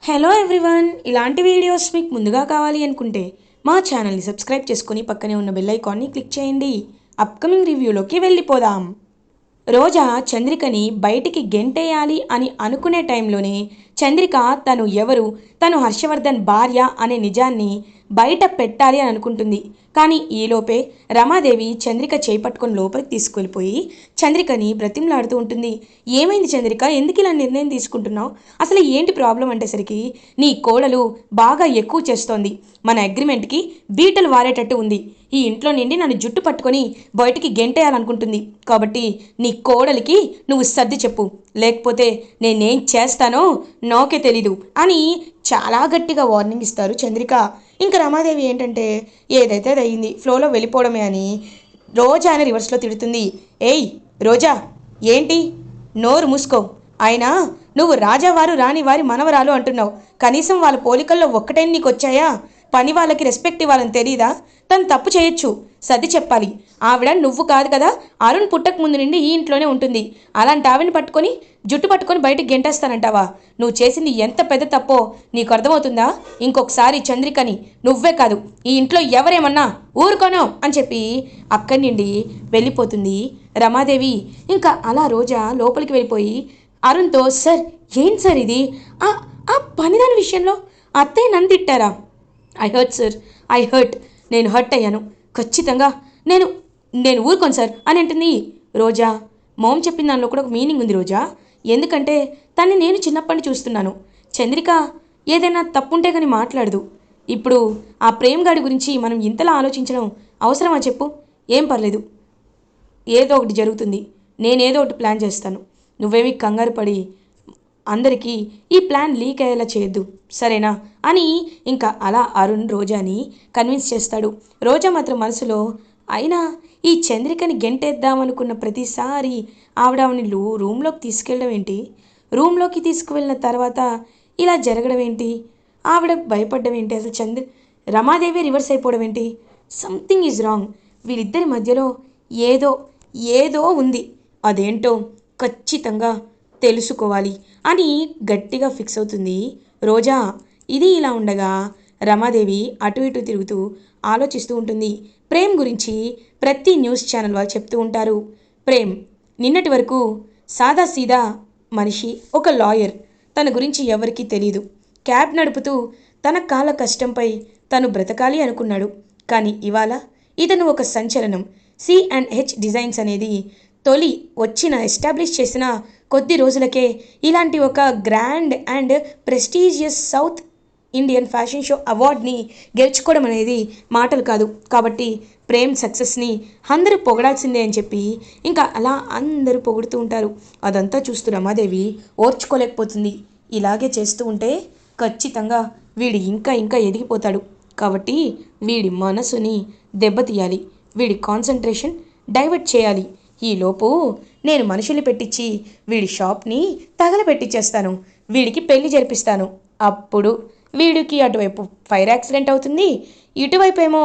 Hello everyone, ఇలాంటి videos మీకు ముందుగా కావాలి అనుకుంటే మా ఛానల్ని సబ్స్క్రైబ్ చేసుకొని పక్కనే ఉన్న బెల్ ఐకాన్ని క్లిక్ చేయండి. అప్కమింగ్ రివ్యూలోకి వెళ్ళిపోదాం. రోజా చంద్రికని బయటికి గెంటేయాలి అని అనుకునే టైంలోనే చంద్రిక తను హర్షవర్ధన్ భార్య అనే నిజాన్ని బయట పెట్టాలి అని అనుకుంటుంది. కానీ ఈలోపే రమాదేవి చంద్రిక చేపట్టుకొని లోపలికి తీసుకెళ్ళిపోయి చంద్రికని బ్రతిమలాడుతూ ఉంటుంది. ఏమైంది చంద్రిక, ఎందుకు ఇలా నిర్ణయం తీసుకుంటున్నావు? అసలు ఏంటి ప్రాబ్లం అంటేసరికి నీ కోడలు బాగా ఎక్కువ చేస్తోంది. మన అగ్రిమెంట్కి బీటలు వారేటట్టు ఉంది. ఈ ఇంట్లో నుండి నన్ను జుట్టు పట్టుకొని బయటికి గెంటేయాలనుకుంటుంది. కాబట్టి నీ కోడలికి నువ్వు సర్ది చెప్పు, లేకపోతే నేనేం చేస్తానో నాకే తెలీదు అని చాలా గట్టిగా వార్నింగ్ ఇస్తారు చంద్రిక. ఇంకా రమాదేవి ఏంటంటే ఏదైతే అది అయింది, ఫ్లోలో వెళ్ళిపోవడమే అని రోజా అని రివర్స్లో తిడుతుంది. ఏయ్ రోజా, ఏంటి నోరు మూసుకో. అయినా నువ్వు రాజావారు రాణివారి మనవరాలు అంటున్నావు. కనీసం వాళ్ళ పోలికల్లో ఒక్కటైనా నీకు వచ్చాయా? పని వాళ్ళకి రెస్పెక్ట్ ఇవ్వాలని తెలీదా? తను తప్పు చేయొచ్చు, సర్ది చెప్పాలి. ఆవిడ నువ్వు కాదు కదా, అరుణ్ పుట్టక ముందు నుండి ఈ ఇంట్లోనే ఉంటుంది. అలాంటి ఆవిడని పట్టుకొని జుట్టు పట్టుకొని బయటికి గెంటేస్తానంటావా? నువ్వు చేసింది ఎంత పెద్ద తప్పో నీకు అర్థమవుతుందా? ఇంకొకసారి చంద్రికని నువ్వే కాదు, ఈ ఇంట్లో ఎవరేమన్నా ఊరుకోను అని చెప్పి అక్కడి నుండి వెళ్ళిపోతుంది రమాదేవి. ఇంకా అలా రోజా లోపలికి వెళ్ళిపోయి అరుణ్తో, సార్ ఏంటి సార్ ఇది? ఆ పనిదాని విషయంలో అత్తయ్య నన్ను తిట్టారా? I hurt sir, I hurt. నేను హర్ట్ అయ్యాను ఖచ్చితంగా. నేను నేను ఊరుకోను సార్ అని అంటుంది రోజా. మోమ్ చెప్పిన దానిలో కూడా ఒక మీనింగ్ ఉంది రోజా. ఎందుకంటే తన్ని నేను చిన్నప్పటి చూస్తున్నాను. చంద్రిక ఏదైనా తప్పుంటే కానీ మాట్లాడదు. ఇప్పుడు ఆ ప్రేమ్ గాడి గురించి మనం ఇంతలా ఆలోచించడం అవసరమా చెప్పు? ఏం పర్లేదు, ఏదో ఒకటి జరుగుతుంది. నేనేదో ఒకటి ప్లాన్ చేస్తాను. నువ్వేమీ కంగారు పడి అందరికీ ఈ ప్లాన్ లీక్ అయ్యేలా చేయొద్దు, సరేనా అని ఇంకా అలా అరుణ్ రోజాని కన్విన్స్ చేస్తాడు. రోజా మాత్రం మనసులో, అయినా ఈ చంద్రికని గెంటేద్దామనుకున్న ప్రతిసారి ఆవిడని రూమ్లోకి తీసుకెళ్ళడం ఏంటి? రూమ్లోకి తీసుకువెళ్ళిన తర్వాత ఇలా జరగడం ఏంటి? ఆవిడ భయపడ్డం ఏంటి? అసలు రమాదేవి రివర్స్ అయిపోవడం ఏంటి? Something is wrong. వీళ్ళిద్దరి మధ్యలో ఏదో ఏదో ఉంది. అదేంటో ఖచ్చితంగా తెలుసుకోవాలి అని గట్టిగా ఫిక్స్ అవుతుంది రోజా. ఇది ఇలా ఉండగా రమాదేవి అటు ఇటు తిరుగుతూ ఆలోచిస్తూ ఉంటుంది. ప్రేమ్ గురించి ప్రతి న్యూస్ ఛానల్ వాళ్ళు చెప్తూ ఉంటారు. ప్రేమ్ నిన్నటి వరకు సాదాసీదా మనిషి, ఒక లాయర్. తన గురించి ఎవరికీ తెలీదు. క్యాబ్ నడుపుతూ తన కాళ్ళ కష్టంపై తను బ్రతకాలి అనుకున్నాడు. కానీ ఇవాళ ఇతను ఒక సంచలనం. C&H డిజైన్స్ అనేది తొలి ఎస్టాబ్లిష్ చేసిన కొద్ది రోజులకే ఇలాంటి ఒక grand and prestigious south Indian fashion show అవార్డ్ని గెలుచుకోవడం అనేది మాటలు కాదు. కాబట్టి ప్రేమ్ సక్సెస్ని అందరూ పొగడాల్సిందే అని చెప్పి ఇంకా అలా అందరూ పొగుడుతూ ఉంటారు. అదంతా చూస్తూ రమాదేవి ఓర్చుకోలేకపోతుంది. ఇలాగే చేస్తూ ఉంటే ఖచ్చితంగా వీడి ఇంకా ఇంకా ఎదిగిపోతాడు. కాబట్టి వీడి మనసుని దెబ్బతీయాలి, వీడి కాన్సన్ట్రేషన్ డైవర్ట్ చేయాలి. ఈలోపు నేను మనుషుల్ని పెట్టించి వీడి షాప్ని తగలబెట్టించేస్తాను, వీడికి పెళ్లి జరిపిస్తాను. అప్పుడు వీడికి అటువైపు ఫైర్ యాక్సిడెంట్ అవుతుంది, ఇటువైపు ఏమో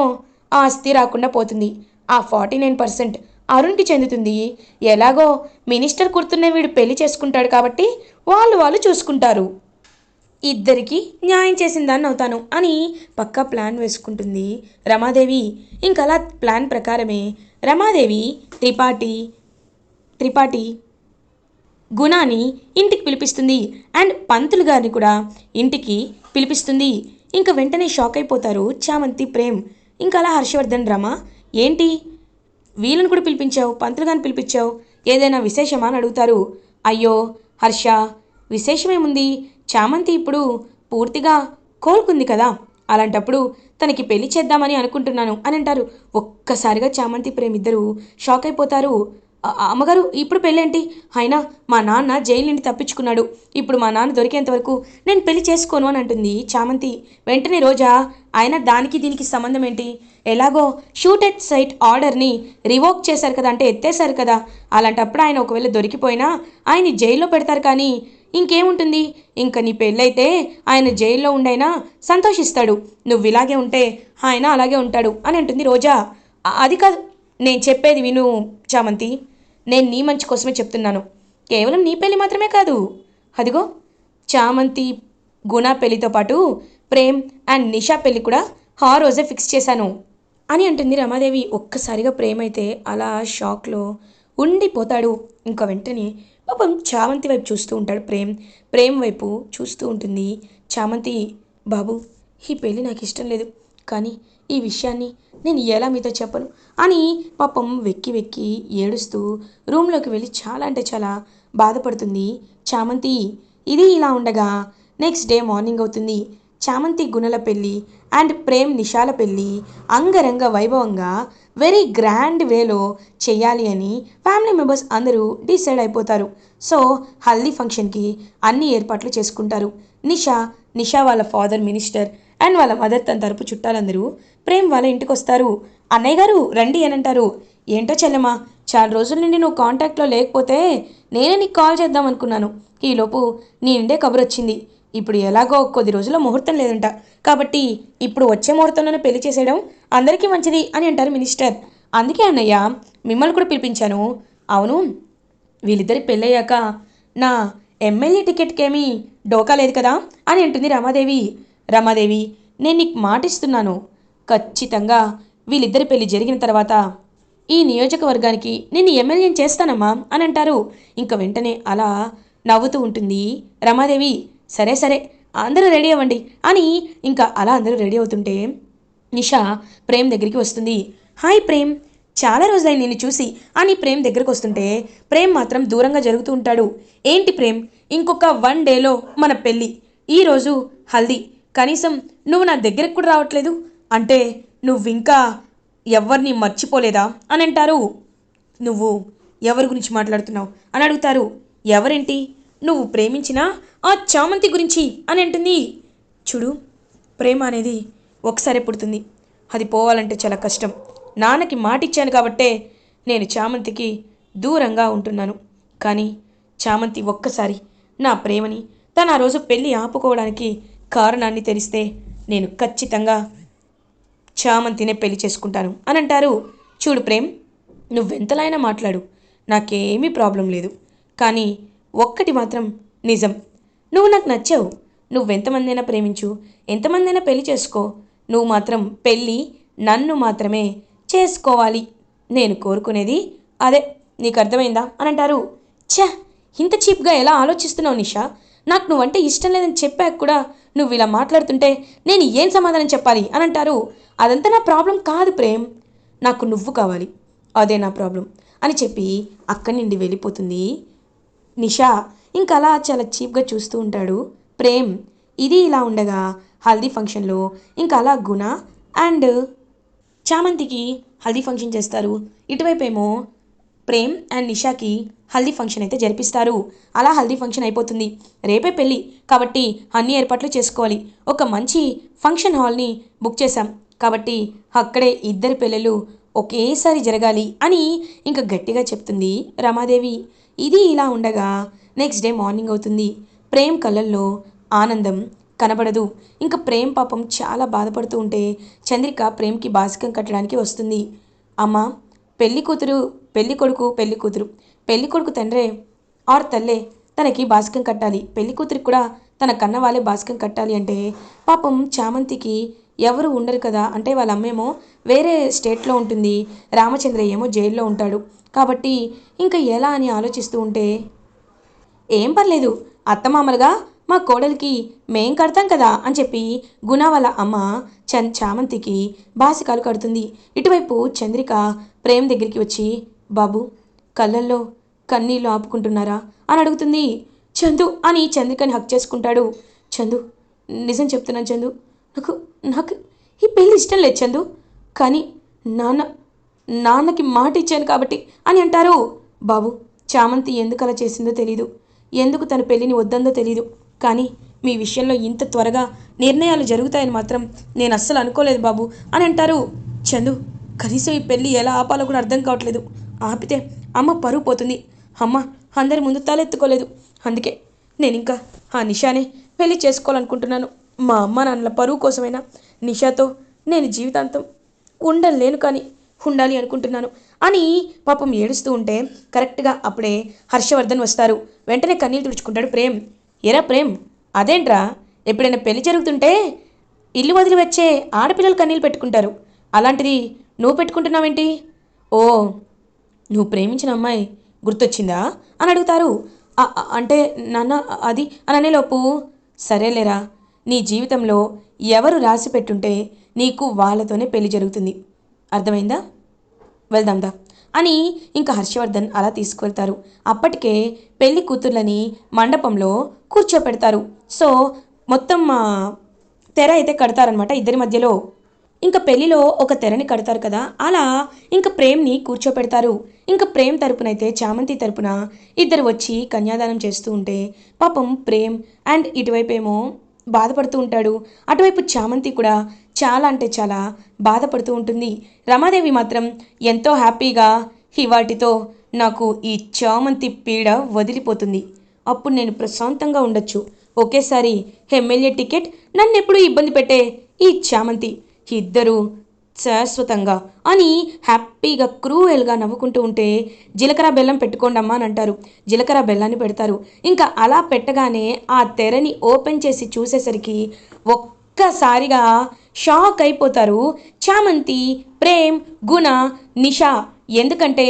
ఆస్తి రాకుండా పోతుంది. ఆ 49% అరుణ్కి చెందుతుంది. ఎలాగో మినిస్టర్ కుర్తున్నే వీడు పెళ్లి చేసుకుంటాడు కాబట్టి వాళ్ళు చూసుకుంటారు. ఇద్దరికి న్యాయం చేసిన దాన్ని అవుతాను అని పక్కా ప్లాన్ వేసుకుంటుంది రమాదేవి. ఇంకలా ప్లాన్ ప్రకారమే రమాదేవి త్రిపాఠి గుణాని ఇంటికి పిలిపిస్తుంది. అండ్ పంతులు గారిని కూడా ఇంటికి పిలిపిస్తుంది. ఇంకా వెంటనే షాక్ అయిపోతారు చామంతి, ప్రేమ్. ఇంకా అలా హర్షవర్ధన్, రమ, ఏంటి వీళ్ళని కూడా పిలిపించావు, పంతులు గారిని పిలిపించావు, ఏదైనా విశేషమా అని అడుగుతారు. అయ్యో హర్ష, విశేషమేముంది, చామంతి ఇప్పుడు పూర్తిగా కోలుకుంది కదా, అలాంటప్పుడు తనకి పెళ్లి చేద్దామని అనుకుంటున్నాను అని అంటారు. ఒక్కసారిగా చామంతి, ప్రేమ్ ఇద్దరు షాక్ అయిపోతారు. అమ్మగారు ఇప్పుడు పెళ్ళేంటి? అయినా మా నాన్న జైలు నుండి తప్పించుకున్నాడు. ఇప్పుడు మా నాన్న దొరికేంత వరకు నేను పెళ్లి చేసుకోను అని అంటుంది చామంతి. వెంటనే రోజా, ఆయన దానికి దీనికి సంబంధం ఏంటి? ఎలాగో షూట్ ఎట్ సైట్ ఆర్డర్ని రివోక్ చేశారు కదా, అంటే ఎత్తేశారు కదా. అలాంటప్పుడు ఆయన ఒకవేళ దొరికిపోయినా ఆయన్ని జైల్లో పెడతారు. కానీ ఇంకేముంటుంది, ఇంక నీ పెళ్ళైతే ఆయన జైల్లో ఉండైనా సంతోషిస్తాడు. నువ్వు ఇలాగే ఉంటే ఆయన అలాగే ఉంటాడు అని అంటుంది రోజా. అది కాదు, నేను చెప్పేది విను చామంతి. నేను నీ మంచి కోసమే చెప్తున్నాను. కేవలం నీ పెళ్ళి మాత్రమే కాదు, అదిగో చామంతి గుణ పెళ్లితో పాటు ప్రేమ్ అండ్ నిషా పెళ్లి కూడా ఆ రోజే ఫిక్స్ చేశాను అని అంటుంది రమాదేవి. ఒక్కసారిగా ప్రేమ్ అయితే అలా షాక్లో ఉండిపోతాడు. ఇంకా వెంటనే పాపం చామంతి వైపు చూస్తూ ఉంటాడు ప్రేమ్ వైపు చూస్తూ ఉంటుంది చామంతి. బాబు, ఈ పెళ్ళి నాకు ఇష్టం లేదు, కానీ ఈ విషయాన్ని నేను ఎలా మీతో చెప్పను అని పాపం వెక్కి వెక్కి ఏడుస్తూ రూమ్లోకి వెళ్ళి చాలా అంటే చాలా బాధపడుతుంది చామంతి. ఇది ఇలా ఉండగా నెక్స్ట్ డే మార్నింగ్ అవుతుంది. చామంతి గుణల పెళ్ళి అండ్ ప్రేమ్ నిషాల పెళ్ళి అంగరంగ వైభవంగా వెరీ గ్రాండ్ వేలో చెయ్యాలి అని ఫ్యామిలీ మెంబర్స్ అందరూ డిసైడ్ అయిపోతారు. సో హల్దీ ఫంక్షన్కి అన్ని ఏర్పాట్లు చేసుకుంటారు. నిషా వాళ్ళ ఫాదర్ మినిస్టర్ అండ్ వాళ్ళ మదర్ తన తరపు చుట్టాలందరూ ప్రేమ్ వాళ్ళ ఇంటికి వస్తారు. అన్నయ్య గారు రండి అని అంటారు. ఏంటో చెల్లెమ్మా, చాలా రోజుల నుండి నువ్వు కాంటాక్ట్లో లేకపోతే నేనే నీకు కాల్ చేద్దాం అనుకున్నాను. ఈలోపు నీ నుండే కబురు వచ్చింది. ఇప్పుడు ఎలాగో కొద్ది రోజుల్లో ముహూర్తం లేదంట, కాబట్టి ఇప్పుడు వచ్చే ముహూర్తంలోనే పెళ్లి చేసేయడం అందరికీ మంచిది అని అంటారు మినిస్టర్. అందుకే అన్నయ్య మిమ్మల్ని కూడా పిలిపించాను. అవును, వీళ్ళిద్దరి పెళ్ళయ్యాక నా ఎమ్మెల్యే టికెట్కేమీ డోకా లేదు కదా అని అంటుంది రమాదేవి, నేను నీకు మాటిస్తున్నాను, ఖచ్చితంగా వీళ్ళిద్దరి పెళ్లి జరిగిన తర్వాత ఈ నియోజకవర్గానికి నిన్ను ఎమ్మెల్యేని చేస్తానమ్మా అని అంటారు. ఇంక వెంటనే అలా నవ్వుతూ ఉంటుంది రమాదేవి. సరే సరే, అందరూ రెడీ అవ్వండి అని ఇంకా అలా అందరూ రెడీ అవుతుంటే నిషా ప్రేమ్ దగ్గరికి వస్తుంది. హాయ్ ప్రేమ్, చాలా రోజులైంది నిన్ను చూసి అని ప్రేమ్ దగ్గరకు వస్తుంటే ప్రేమ్ మాత్రం దూరంగా జరుగుతూ ఉంటాడు. ఏంటి ప్రేమ్, ఇంకొక 1 డేలో మన పెళ్ళి, ఈరోజు హల్దీ, కనీసం నువ్వు నా దగ్గరకు కూడా రావట్లేదు అంటే నువ్వింకా ఎవరిని మర్చిపోలేదా అని అంటారు. నువ్వు ఎవరి గురించి మాట్లాడుతున్నావు అని అడుగుతారు. ఎవరేంటి, నువ్వు ప్రేమించిన ఆ చామంతి గురించి అని అంటుంది. చూడు, ప్రేమ అనేది ఒకసారి పుడుతుంది, అది పోవాలంటే చాలా కష్టం. నాన్నకి మాటిచ్చాను కాబట్టే నేను చామంతికి దూరంగా ఉంటున్నాను. కానీ చామంతి ఒక్కసారి నా ప్రేమని తను ఆ రోజు పెళ్ళి ఆపుకోవడానికి కారణాన్ని తెలిస్తే నేను ఖచ్చితంగా చామంతినే పెళ్లి చేసుకుంటాను అని అంటారు. చూడు ప్రేమ్, నువ్వెంతలా అయినా మాట్లాడు, నాకేమీ ప్రాబ్లం లేదు. కానీ ఒక్కటి మాత్రం నిజం, నువ్వు నాకు నచ్చావు. నువ్వెంతమందైనా ప్రేమించు, ఎంతమందైనా పెళ్లి చేసుకో, నువ్వు మాత్రం పెళ్ళి నన్ను మాత్రమే చేసుకోవాలి. నేను కోరుకునేది అదే, నీకు అర్థమైందా అని అంటారు. ఛ, ఇంత చీప్గా ఎలా ఆలోచిస్తున్నావు నిషా? నాకు నువ్వంటే ఇష్టం లేదని చెప్పాక కూడా నువ్వు ఇలా మాట్లాడుతుంటే నేను ఏం సమాధానం చెప్పాలి అని అంటారు. అదంతా నా ప్రాబ్లం కాదు ప్రేమ్, నాకు నువ్వు కావాలి, అదే నా ప్రాబ్లం అని చెప్పి అక్కడి నుండి వెళ్ళిపోతుంది నిషా. ఇంకా అలా చాలా చీప్గా చూస్తూ ఉంటాడు ప్రేమ్. ఇది ఇలా ఉండగా హల్దీ ఫంక్షన్లో ఇంకా అలా గుణ అండ్ చామంతికి హల్దీ ఫంక్షన్ చేస్తారు. ఇటువైపు ఏమో ప్రేమ్ అండ్ నిషాకి హల్దీ ఫంక్షన్ అయితే జరిపిస్తారు. అలా హల్దీ ఫంక్షన్ అయిపోతుంది. రేపే పెళ్ళి కాబట్టి అన్ని ఏర్పాట్లు చేసుకోవాలి. ఒక మంచి ఫంక్షన్ హాల్ని బుక్ చేశాం కాబట్టి అక్కడే ఇద్దరి పెళ్ళిళ్ళు ఒకేసారి జరగాలి అని ఇంకా గట్టిగా చెప్తుంది రమాదేవి. ఇది ఇలా ఉండగా నెక్స్ట్ డే మార్నింగ్ అవుతుంది. ప్రేమ్ కళ్ళల్లో ఆనందం కనబడదు. ఇంకా ప్రేమ్ పాపం చాలా బాధపడుతూ ఉంటే చంద్రిక ప్రేమ్కి బాసికం కట్టడానికి వస్తుంది. అమ్మ, పెళ్లి కూతురు పెళ్లి కొడుకు పెళ్లి కూతురు పెళ్లి కొడుకు తండ్రే ఆర్ తల్లే తనకి బాసికం కట్టాలి, పెళ్లి కూతురికి కూడా తన కన్న వాళ్ళే బాసికం కట్టాలి అంటే పాపం చామంతికి ఎవరు ఉండరు కదా. అంటే వాళ్ళ అమ్మేమో వేరే స్టేట్లో ఉంటుంది, రామచంద్రయ్య ఏమో జైల్లో ఉంటాడు. కాబట్టి ఇంకా ఎలా అని ఆలోచిస్తూ ఉంటే ఏం పర్లేదు, అత్తమామలుగా మా కోడలికి మేం కడతాం కదా అని చెప్పి గుణ వాళ్ళ అమ్మ చామంతికి బాసికాలు కడుతుంది. ఇటువైపు చంద్రిక ప్రేమ్ దగ్గరికి వచ్చి బాబు, కళ్ళల్లో కన్నీళ్ళు ఆపుకుంటున్నారా అని అడుగుతుంది. చందు అని చంద్రికని హక్ చేసుకుంటాడు. చందు, నిజం చెప్తున్నాను చందు, నాకు నాకు ఈ పెళ్ళి ఇష్టం లేదు చందు, కానీ నాన్నకి మాట ఇచ్చాను కాబట్టి అని అంటారు. బాబు, చామంతి ఎందుకు అలా చేసిందో తెలీదు, ఎందుకు తన పెళ్ళిని వద్దందో తెలీదు, కానీ మీ విషయంలో ఇంత త్వరగా నిర్ణయాలు జరుగుతాయని మాత్రం నేను అస్సలు అనుకోలేదు బాబు అని అంటారు. చందు, కనీసం ఈ పెళ్ళి ఎలా ఆపాలో కూడా అర్థం కావట్లేదు. ఆపితే అమ్మ పరువు పోతుంది. అమ్మ అందరి ముందు తలెత్తుకోలేదు. అందుకే నేను ఇంకా ఆ నిషానే పెళ్ళి చేసుకోవాలనుకుంటున్నాను. మా అమ్మ నాన్నల పరువు కోసమైనా నిషాతో నేను జీవితాంతం ఉండలేను, కానీ ఉండాలి అనుకుంటున్నాను అని పాపం ఏడుస్తూ ఉంటే కరెక్ట్గా అప్పుడే హర్షవర్ధన్ వస్తారు. వెంటనే కన్నీళ్ళు తుడుచుకుంటాడు ప్రేమ్. ఎరా ప్రేమ్, అదేంట్రా ఎప్పుడైనా పెళ్లి జరుగుతుంటే ఇల్లు వదిలి వచ్చే ఆడపిల్లలు కన్నీళ్ళు పెట్టుకుంటారు. అలాంటిది నువ్వు పెట్టుకుంటున్నావేంటి? ఓ, నువ్వు ప్రేమించిన అమ్మాయి గుర్తొచ్చిందా అని అడుగుతారు. అంటే నాన్న అది అని అనేలోపు, సరేలేరా, నీ జీవితంలో ఎవరు రాసి పెట్టుంటే నీకు వాళ్ళతోనే పెళ్లి జరుగుతుంది, అర్థమైందా? వెళ్దాందా అని ఇంకా హర్షవర్ధన్ అలా తీసుకువెళ్తారు. అప్పటికే పెళ్లి కూతుర్లని మండపంలో కూర్చోపెడతారు. సో మొత్తం తెర అయితే కడతారనమాట ఇద్దరి మధ్యలో. ఇంకా పెళ్లిలో ఒక తెరని కడతారు కదా, అలా ఇంకా ప్రేమ్ని కూర్చోపెడతారు. ఇంకా ప్రేమ్ తరపునైతే చామంతి తరపున ఇద్దరు వచ్చి కన్యాదానం చేస్తూ ఉంటే పాపం ప్రేమ్ అండ్ ఇటువైపు ఏమో బాధపడుతూ ఉంటాడు. అటువైపు చామంతి కూడా చాలా అంటే చాలా బాధపడుతూ ఉంటుంది. రమాదేవి మాత్రం ఎంతో హ్యాపీగా, వాటితో నాకు ఈ చామంతి పీడ వదిలిపోతుంది, అప్పుడు నేను ప్రశాంతంగా ఉండొచ్చు, ఒకేసారి ఎమ్మెల్యే టికెట్ నన్నెప్పుడు ఇబ్బంది పెట్టే ఈ చామంతి ఇద్దరు శాశ్వతంగా అని హ్యాపీగా క్రూయల్గా నవ్వుకుంటూ ఉంటే, జీలకర్ర బెల్లం పెట్టుకోండమ్మా అని అంటారు. జీలకర్ర బెల్లాన్ని పెడతారు. ఇంకా అలా పెట్టగానే ఆ తెరని ఓపెన్ చేసి చూసేసరికి ఒక్కసారిగా షాక్ అయిపోతారు చామంతి, ప్రేమ్, గుణ, నిషా. ఎందుకంటే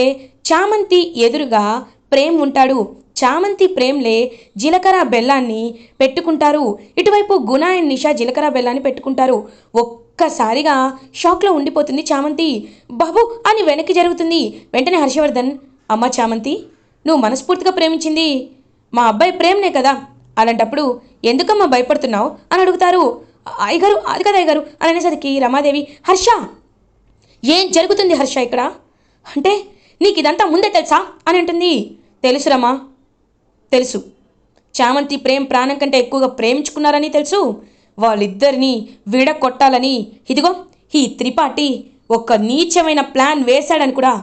చామంతి ఎదురుగా ప్రేమ్ ఉంటాడు. చామంతి ప్రేమ్లే జీలకర్ర బెల్లాన్ని పెట్టుకుంటారు. ఇటువైపు గుణ అండ్ నిషా జీలకర్ర బెల్లాన్ని పెట్టుకుంటారు. ఒక్కసారిగా షాక్లో ఉండిపోతుంది చామంతి. బాబు అని వెనక్కి జరుగుతుంది. వెంటనే హర్షవర్ధన్, అమ్మ చామంతి, నువ్వు మనస్ఫూర్తిగా ప్రేమించింది మా అబ్బాయి ప్రేమ్నే కదా, అలాంటప్పుడు ఎందుకమ్మా భయపడుతున్నావు అని అడుగుతారు. అయ్యగారు అది కదా అయ్యగారు అని అనేసరికి రమాదేవి, హర్ష ఏం జరుగుతుంది హర్ష ఇక్కడ అంటే, నీకు ఇదంతా ముందే తెలుసా అని అంటుంది. తెలుసు రమా, తెలుసు. చామంతి ప్రేమ్ ప్రాణం కంటే ఎక్కువగా ప్రేమించుకున్నారని తెలుసు. వాళ్ళిద్దరినీ విడగొట్టాలని ఇదిగో ఈ త్రిపాఠి ఒక నీచమైన ప్లాన్ వేశాడని కూడా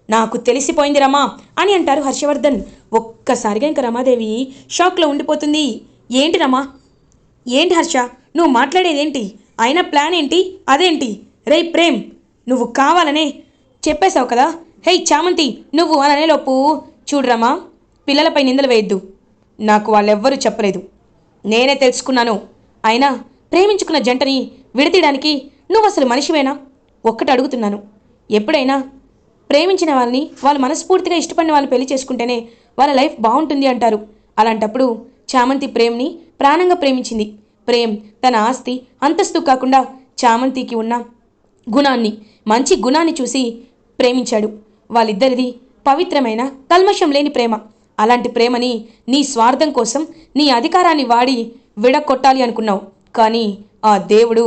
నాకు తెలిసిపోయింది రమా అని అంటారు హర్షవర్ధన్. ఒక్కసారిగా ఇంకా రమాదేవి షాక్లో ఉండిపోతుంది. ఏంటి రమా, ఏంటి హర్ష, నువ్వు మాట్లాడేదేంటి, అయినా ప్లాన్ ఏంటి, అదేంటి? రే ప్రేమ్, నువ్వు కావాలనే చెప్పేశావు కదా. హే చామంతి, నువ్వు అని అనేలోపు, చూడరమ్మా, పిల్లలపై నిందలు వేయద్దు, నాకు వాళ్ళెవ్వరూ చెప్పలేదు, నేనే తెలుసుకున్నాను. అయినా ప్రేమించుకున్న జంటని విడతీయడానికి నువ్వు అసలు మనిషివేనా? ఒక్కటి అడుగుతున్నాను, ఎప్పుడైనా ప్రేమించిన వాళ్ళని, వాళ్ళు మనస్ఫూర్తిగా ఇష్టపడిన వాళ్ళని పెళ్లి చేసుకుంటేనే వాళ్ళ లైఫ్ బాగుంటుంది అంటారు. అలాంటప్పుడు చామంతి ప్రేమ్ని ప్రాణంగా ప్రేమించింది. ప్రేమ్ తన ఆస్తి అంతస్తు కాకుండా చామంతికి ఉన్న గుణాన్ని, మంచి గుణాన్ని చూసి ప్రేమించాడు. వాళ్ళిద్దరిది పవిత్రమైన కల్మషం లేని ప్రేమ. అలాంటి ప్రేమని నీ స్వార్థం కోసం, నీ అధికారాన్ని వాడి విడగొట్టాలి అనుకున్నావు, కానీ ఆ దేవుడు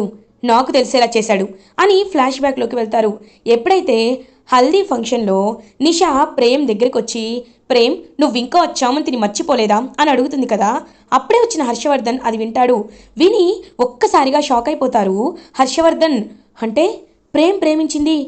నాకు తెలిసేలా చేశాడు అని ఫ్లాష్ బ్యాక్లోకి వెళ్తారు. ఎప్పుడైతే హల్దీ ఫంక్షన్లో నిషా ప్రేమ్ దగ్గరికి వచ్చి, ప్రేమ్ నువ్వు ఇంకా చామంతిని మర్చిపోలేదా అని అడుగుతుంది కదా, అప్పుడే వచ్చిన హర్షవర్ధన్ అది వింటాడు. విని ఒక్కసారిగా షాక్ అయిపోతారు హర్షవర్ధన్. అంటే ప్రేమ్ ప్రేమించింది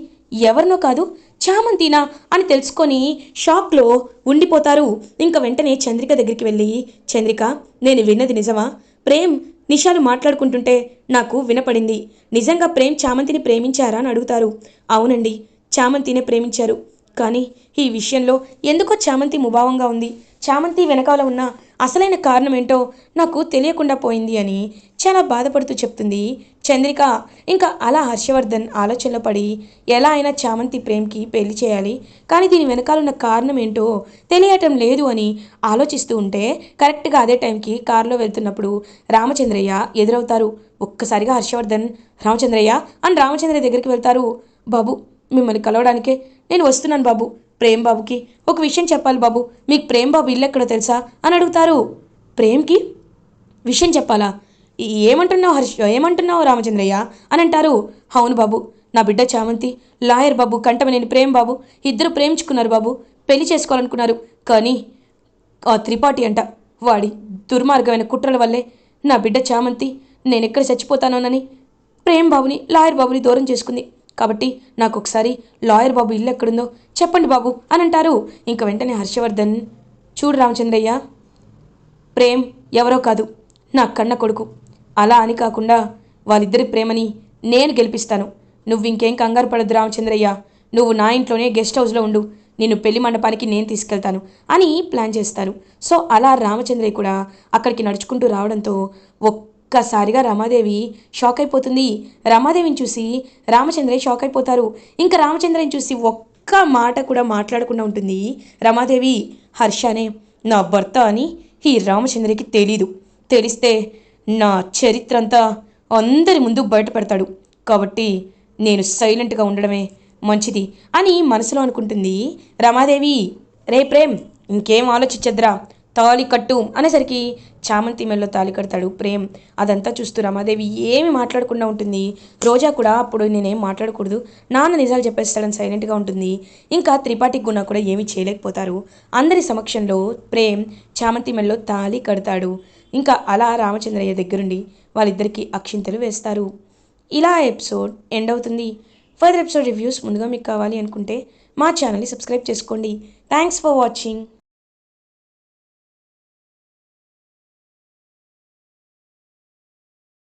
ఎవరినో కాదు, చామంతినా అని తెలుసుకొని షాక్లో ఉండిపోతారు. ఇంకా వెంటనే చంద్రిక దగ్గరికి వెళ్ళి, చంద్రిక, నేను విన్నది నిజమా? ప్రేమ్ నిషాలు మాట్లాడుకుంటుంటే నాకు వినపడింది, నిజంగా ప్రేమ్ చామంతిని ప్రేమించారా అని అడుగుతారు. అవునండి, చామంతినే ప్రేమించారు, కానీ ఈ విషయంలో ఎందుకో చామంతి ముభావంగా ఉంది, చామంతి వెనకాల ఉన్న అసలైన కారణం ఏంటో నాకు తెలియకుండా పోయింది అని చాలా బాధపడుతూ చెప్తుంది చంద్రిక. ఇంకా అలా హర్షవర్ధన్ ఆలోచనలో పడి ఎలా అయినా చామంతి ప్రేమ్కి పెళ్లి చేయాలి, కానీ దీని వెనకాలన్న కారణం ఏంటో తెలియటం లేదు అని ఆలోచిస్తూ ఉంటే కరెక్ట్గా అదే టైంకి కారులో వెళ్తున్నప్పుడు రామచంద్రయ్య ఎదురవుతారు. ఒక్కసారిగా హర్షవర్ధన్, రామచంద్రయ్య అని రామచంద్రయ్య దగ్గరికి వెళ్తారు. బాబు, మిమ్మల్ని కలవడానికే నేను వస్తున్నాను బాబు, ప్రేమ్ బాబుకి ఒక విషయం చెప్పాలి బాబు, మీకు ప్రేమ్ బాబు ఇల్లు ఎక్కడో తెలుసా అని అడుగుతారు. ప్రేమ్కి విషయం చెప్పాలా? ఏమంటున్నావు ఏమంటున్నావు రామచంద్రయ్య అని అంటారు. అవును బాబు, నా బిడ్డ చామంతి లాయర్ బాబు కంటమనేని ప్రేమ్ బాబు ఇద్దరు ప్రేమించుకున్నారు బాబు, పెళ్లి చేసుకోవాలనుకున్నారు, కానీ ఆ త్రిపాఠి అంట, వాడి దుర్మార్గమైన కుట్రల వల్లే నా బిడ్డ చామంతి నేనెక్కడ చచ్చిపోతానోనని ప్రేమ్ బాబుని, లాయర్ బాబుని దూరం చేసుకుంది. కాబట్టి నాకు ఒకసారి లాయర్ బాబు ఇల్లు ఎక్కడుందో చెప్పండి బాబు అని అంటారు. ఇంక వెంటనే హర్షవర్ధన్, చూడు రామచంద్రయ్య, ప్రేమ్ ఎవరో కాదు, నా కన్న కొడుకు, అలా అని కాకుండా వాళ్ళిద్దరి ప్రేమని నేను గెలిపిస్తాను, నువ్వు ఇంకేం కంగారు పడద్దు రామచంద్రయ్య, నువ్వు నా ఇంట్లోనే గెస్ట్ హౌస్లో ఉండు, నిన్ను పెళ్లి మండపానికి నేను తీసుకెళ్తాను అని ప్లాన్ చేస్తారు. సో అలా రామచంద్రయ్య కూడా అక్కడికి నడుచుకుంటూ రావడంతో ఒక్కసారిగా రమాదేవి షాక్ అయిపోతుంది. రమాదేవిని చూసి రామచంద్రయ్య షాక్ అయిపోతారు. ఇంకా రామచంద్రయ్యని చూసి ఒక్క మాట కూడా మాట్లాడకుండా ఉంటుంది రమాదేవి. హర్షనే నా భర్త అని ఈ రామచంద్రకి తెలీదు. తెలిస్తే నా చరిత్ర అంతా అందరి ముందు బయటపెడతాడు. కాబట్టి నేను సైలెంట్గా ఉండడమే మంచిది అని మనసులో అనుకుంటుంది రమాదేవి. రే ప్రేమ్, ఇంకేం ఆలోచించద్దురా, తాళి కట్టు అనేసరికి చామంతి మెల్లో తాళి కడతాడు ప్రేమ్. అదంతా చూస్తూ రమాదేవి ఏమి మాట్లాడకుండా ఉంటుంది. రోజా కూడా అప్పుడు నేనేం మాట్లాడకూడదు, నాన్న నిజాలు చెప్పేస్తాడని సైలెంట్గా ఉంటుంది. ఇంకా త్రిపాఠి గుణ కూడా ఏమీ చేయలేకపోతారు. అందరి సమక్షంలో ప్రేమ్ చామంతి మెల్లో తాళి కడతాడు. ఇంకా అలా రామచంద్రయ్య దగ్గరుండి వాళ్ళిద్దరికీ అక్షింతలు వేస్తారు. ఇలా ఎపిసోడ్ ఎండ్ అవుతుంది. ఫర్దర్ ఎపిసోడ్ రివ్యూస్ ముందుగా మీకు కావాలి అనుకుంటే మా ఛానల్ని సబ్స్క్రైబ్ చేసుకోండి. Thanks for watching.